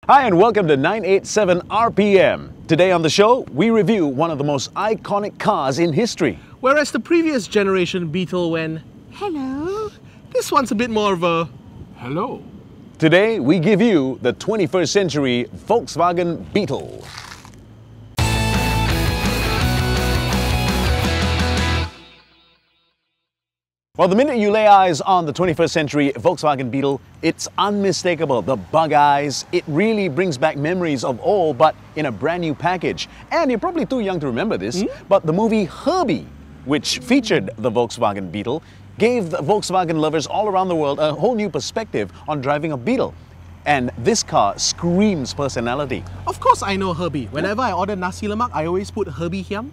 Hi and welcome to 987 RPM. Today on the show, we review one of the most iconic cars in history. Whereas the previous generation Beetle went, hello, this one's a bit more of a hello. Today, we give you the 21st century Volkswagen Beetle. Well, the minute you lay eyes on the 21st century Volkswagen Beetle, it's unmistakable. The bug eyes, it really brings back memories of old, but in a brand new package. And you're probably too young to remember this, but the movie Herbie, which featured the Volkswagen Beetle, gave the Volkswagen lovers all around the world a whole new perspective on driving a Beetle. And this car screams personality. Of course I know Herbie. Whenever I order nasi lemak, I always put Herbie Hiam.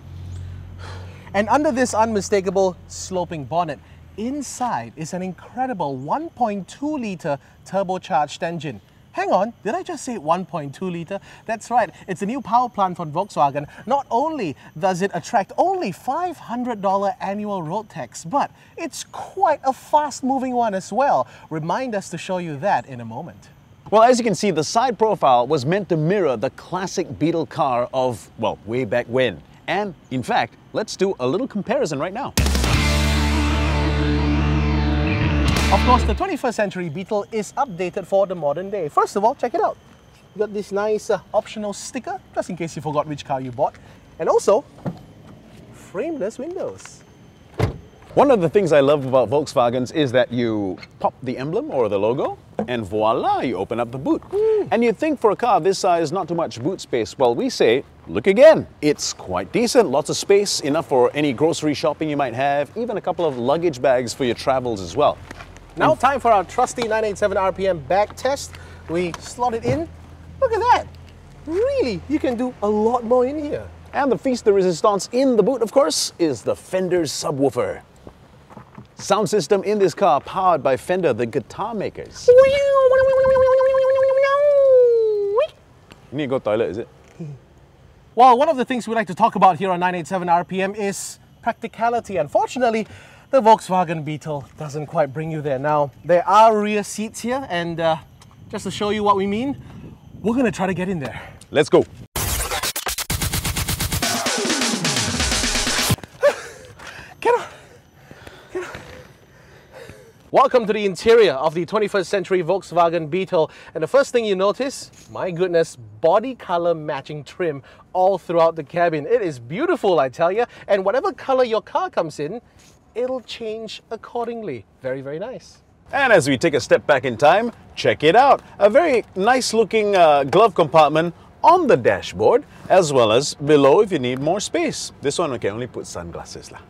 And under this unmistakable sloping bonnet, inside is an incredible 1.2 litre turbocharged engine. Hang on, did I just say 1.2 litre? That's right, it's a new power plant from Volkswagen. Not only does it attract only $500 annual road tax, but it's quite a fast-moving one as well. Remind us to show you that in a moment. Well, as you can see, the side profile was meant to mirror the classic Beetle car of, well, way back when. And in fact, let's do a little comparison right now. Of course, the 21st century Beetle is updated for the modern day. First of all, check it out. You got this nice optional sticker, just in case you forgot which car you bought. And also, frameless windows. One of the things I love about Volkswagens is that you pop the emblem or the logo, and voila, you open up the boot. And you'd think for a car this size, not too much boot space. Well, we say, look again. It's quite decent, lots of space, enough for any grocery shopping you might have, even a couple of luggage bags for your travels as well. Now time for our trusty 987 RPM bag test. We slot it in. Look at that. Really, you can do a lot more in here. And the piece de resistance in the boot, of course, is the Fender's subwoofer. Sound system in this car powered by Fender, the guitar makers. You need to go toilet, is it? Well, one of the things we like to talk about here on 987 RPM is practicality. Unfortunately, the Volkswagen Beetle doesn't quite bring you there. Now, there are rear seats here, and just to show you what we mean, we're gonna try to get in there. Let's go. Get on. Get on. Welcome to the interior of the 21st century Volkswagen Beetle. And the first thing you notice, my goodness, body color matching trim all throughout the cabin. It is beautiful, I tell you. And whatever color your car comes in, it'll change accordingly. Very, very nice. And as we take a step back in time, check it out. A very nice looking glove compartment on the dashboard, as well as below if you need more space. This one, we can only put sunglasses lah.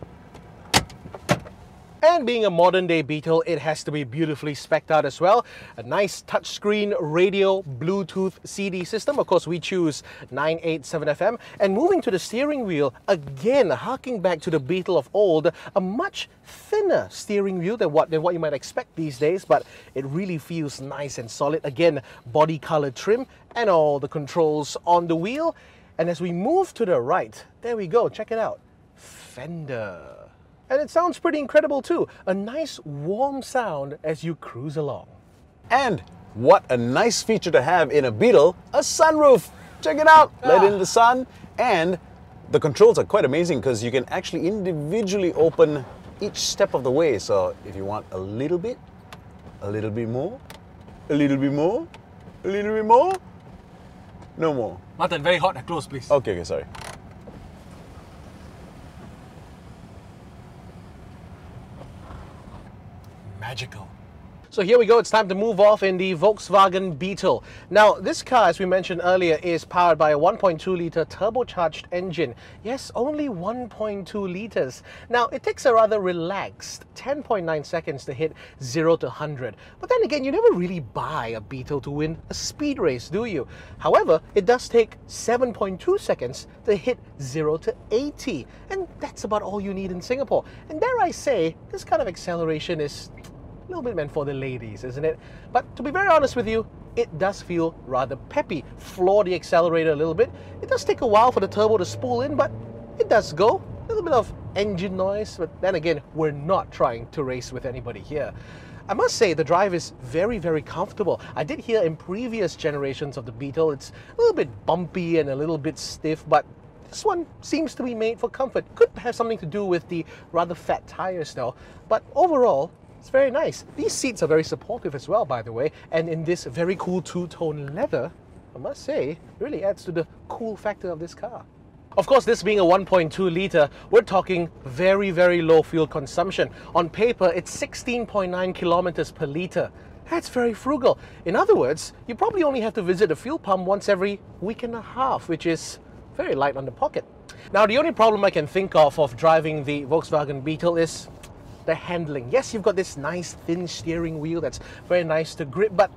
And being a modern day Beetle, it has to be beautifully specced out as well. A nice touchscreen radio Bluetooth CD system. Of course, we choose 987 FM. And moving to the steering wheel, again, harking back to the Beetle of old, a much thinner steering wheel than what you might expect these days, but it really feels nice and solid. Again, body color trim and all the controls on the wheel. And as we move to the right, there we go, check it out. Fender. And it sounds pretty incredible too. A nice warm sound as you cruise along. And what a nice feature to have in a Beetle, a sunroof. Check it out, let in the sun. And the controls are quite amazing because you can actually individually open each step of the way. So if you want a little bit more, a little bit more, a little bit more, no more. Martin, very hot, close please. Okay, sorry. Magical. So here we go, it's time to move off in the Volkswagen Beetle. Now, this car, as we mentioned earlier, is powered by a 1.2 litre turbocharged engine. Yes, only 1.2 litres. Now, it takes a rather relaxed 10.9 seconds to hit 0 to 100. But then again, you never really buy a Beetle to win a speed race, do you? However, it does take 7.2 seconds to hit 0 to 80. And that's about all you need in Singapore. And dare I say, this kind of acceleration is a little bit meant for the ladies, isn't it? But to be very honest with you, it does feel rather peppy. Floor the accelerator a little bit. It does take a while for the turbo to spool in, but it does go. A little bit of engine noise, but then again, we're not trying to race with anybody here. I must say the drive is very, very comfortable. I did hear in previous generations of the Beetle it's a little bit bumpy and a little bit stiff, but this one seems to be made for comfort. Could have something to do with the rather fat tires though, but overall it's very nice. These seats are very supportive as well, by the way, and in this very cool two-tone leather, I must say, really adds to the cool factor of this car. Of course, this being a 1.2 litre, we're talking very, very low fuel consumption. On paper, it's 16.9 kilometers per litre. That's very frugal. In other words, you probably only have to visit a fuel pump once every week and a half, which is very light on the pocket. Now, the only problem I can think of driving the Volkswagen Beetle is the handling. Yes, you've got this nice thin steering wheel that's very nice to grip, but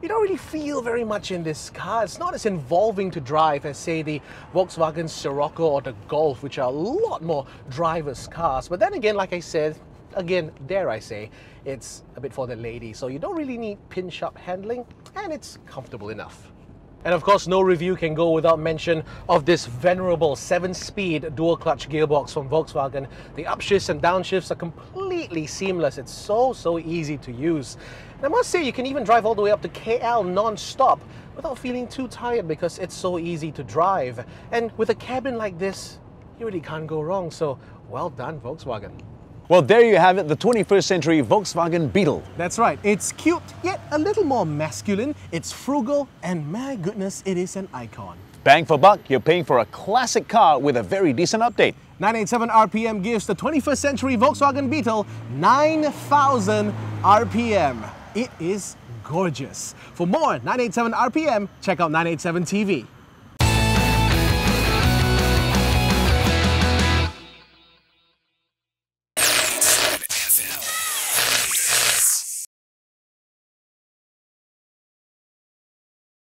you don't really feel very much in this car. It's not as involving to drive as, say, the Volkswagen Scirocco or the Golf, which are a lot more driver's cars. But then again, like I said, again, dare I say, it's a bit for the lady, so you don't really need pin-sharp handling, and it's comfortable enough. And of course, no review can go without mention of this venerable 7-speed dual-clutch gearbox from Volkswagen. The upshifts and downshifts are completely seamless. It's so easy to use. And I must say, you can even drive all the way up to KL non-stop without feeling too tired because it's so easy to drive. And with a cabin like this, you really can't go wrong. So, well done, Volkswagen. Well, there you have it, the 21st century Volkswagen Beetle. That's right. It's cute, yet a little more masculine. It's frugal, and my goodness, it is an icon. Bang for buck, you're paying for a classic car with a very decent update. 987 RPM gives the 21st century Volkswagen Beetle 9,000 RPM. It is gorgeous. For more 987 RPM, check out 987 TV.